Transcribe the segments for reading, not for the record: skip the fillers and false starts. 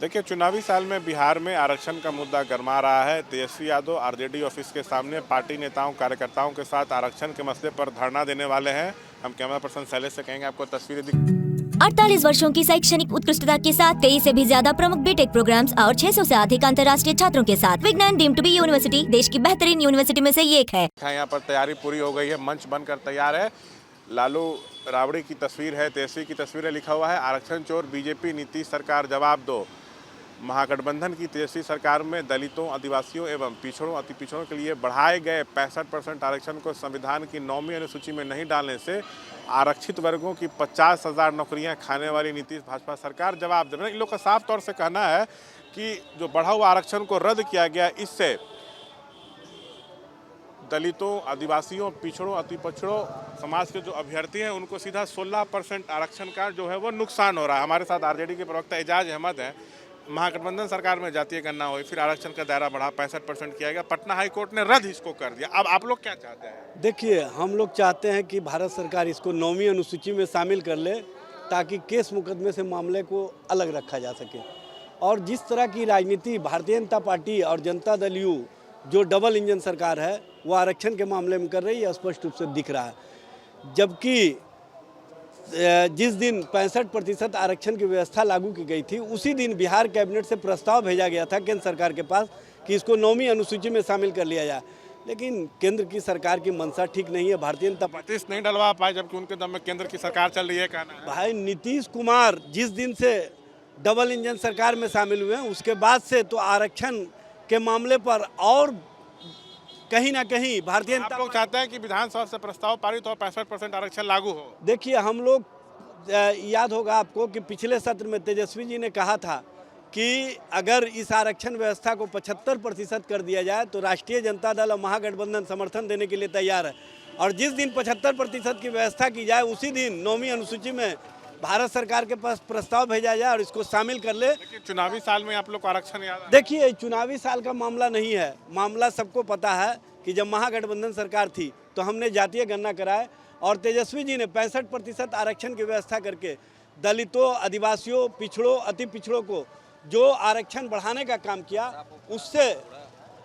देखिए, चुनावी साल में बिहार में आरक्षण का मुद्दा गरमा रहा है। तेजस्वी यादव आरजेडी ऑफिस के सामने पार्टी नेताओं कार्यकर्ताओं के साथ आरक्षण के मसले पर धरना देने वाले हैं। हम कैमरा पर्सन शैलेश से कहेंगे आपको तस्वीरें 48 वर्षों की शैक्षणिक उत्कृष्टता के साथ 23 से भी ज्यादा प्रमुख बीटेक प्रोग्राम्स और 600 से अधिक अंतर्राष्ट्रीय छात्रों के साथ विज्ञान डीम्ड टू बी यूनिवर्सिटी देश की बेहतरीन यूनिवर्सिटी में से एक है। यहाँ पर तैयारी पूरी हो गई है, मंच बनकर तैयार है। लालू राबड़ी की तस्वीर है, तेजस्वी की तस्वीर है, लिखा हुआ है आरक्षण चोर बीजेपी नीतीश सरकार जवाब दो। महागठबंधन की तेजस्वी सरकार में दलितों, आदिवासियों एवं पिछड़ों, अति पिछड़ों के लिए बढ़ाए गए 65% आरक्षण को संविधान की 9वीं अनुसूची में नहीं डालने से आरक्षित वर्गों की 50,000 नौकरियां खाने वाली नीतीश भाजपा सरकार जवाब दे। इन लोग का साफ तौर से कहना है कि जो बढ़ा हुआ आरक्षण को रद्द किया गया, इससे दलितों, आदिवासियों, पिछड़ों, अति पिछड़ों समाज के जो अभ्यर्थी हैं उनको सीधा 16% आरक्षण का जो है वो नुकसान हो रहा है। हमारे साथ आरजेडी के प्रवक्ता एजाज अहमद हैं। महागठबंधन सरकार में जातीय गणना हुई, फिर आरक्षण का दायरा बढ़ा, 65% किया गया, पटना हाई कोर्ट ने रद्द इसको कर दिया। अब आप लोग क्या चाहते हैं? देखिए, हम लोग चाहते हैं कि भारत सरकार इसको 9वीं अनुसूची में शामिल कर ले, ताकि केस मुकदमे से मामले को अलग रखा जा सके। और जिस तरह की राजनीति भारतीय जनता पार्टी और जनता दल यू जो डबल इंजन सरकार है वो आरक्षण के मामले में कर रही है, स्पष्ट रूप से दिख रहा है। जबकि जिस दिन 65% आरक्षण की व्यवस्था लागू की गई थी, उसी दिन बिहार कैबिनेट से प्रस्ताव भेजा गया था केंद्र सरकार के पास कि इसको 9वीं अनुसूची में शामिल कर लिया जाए। लेकिन केंद्र की सरकार की मंशा ठीक नहीं है। भारतीय जनता पार्टी नहीं डलवा पाए, जबकि उनके दम में केंद्र की सरकार चल रही है। कहना है भाई, नीतीश कुमार जिस दिन से डबल इंजन सरकार में शामिल हुए हैं, उसके बाद से तो आरक्षण के मामले पर और कहीं ना कहीं भारतीय जनता लोग चाहते हैं कि विधानसभा से प्रस्ताव पारित और 65% आरक्षण लागू हो। देखिए, हम लोग याद होगा आपको कि पिछले सत्र में तेजस्वी जी ने कहा था कि अगर इस आरक्षण व्यवस्था को 75% कर दिया जाए तो राष्ट्रीय जनता दल और महागठबंधन समर्थन देने के लिए तैयार है। और जिस दिन 75% की व्यवस्था की जाए, उसी दिन 9वीं अनुसूची में भारत सरकार के पास प्रस्ताव भेजा जाए और इसको शामिल कर ले। चुनावी साल में आप लोग को आरक्षण याद है? देखिए, चुनावी साल का मामला नहीं है। मामला सबको पता है कि जब महागठबंधन सरकार थी तो हमने जातीय गणना कराए और तेजस्वी जी ने 65% आरक्षण की व्यवस्था करके दलितों, आदिवासियों, पिछड़ों, अति पिछड़ों को जो आरक्षण बढ़ाने का काम किया, उससे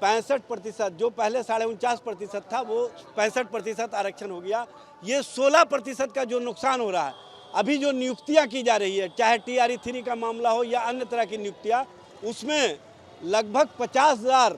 65% जो पहले 49.5% था वो 65% आरक्षण हो गया। ये 16% का जो नुकसान हो रहा है, अभी जो नियुक्तियां की जा रही है, चाहे TRE3 का मामला हो या अन्य तरह की नियुक्तियां, उसमें लगभग 50,000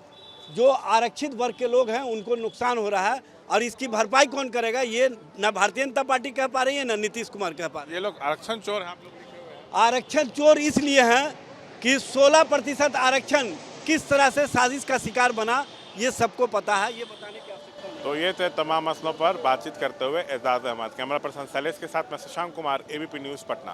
जो आरक्षित वर्ग के लोग हैं उनको नुकसान हो रहा है। और इसकी भरपाई कौन करेगा, ये न भारतीय जनता पार्टी कह पा रही है, न नीतीश कुमार कह पा रहे हैं। ये लोग आरक्षण चोर हैं, आप लोग लिखे हुए हैं। आरक्षण चोर इसलिए हैं कि 16% आरक्षण किस तरह से साजिश का शिकार बना, ये सबको पता है। ये बताने की आवश्यकता नहीं। तो ये थे तमाम मसलों पर बातचीत करते हुए एजाज अहमद। कैमरा पर्सन शैलेश के साथ मैं शशांक कुमार, ABP न्यूज़ पटना।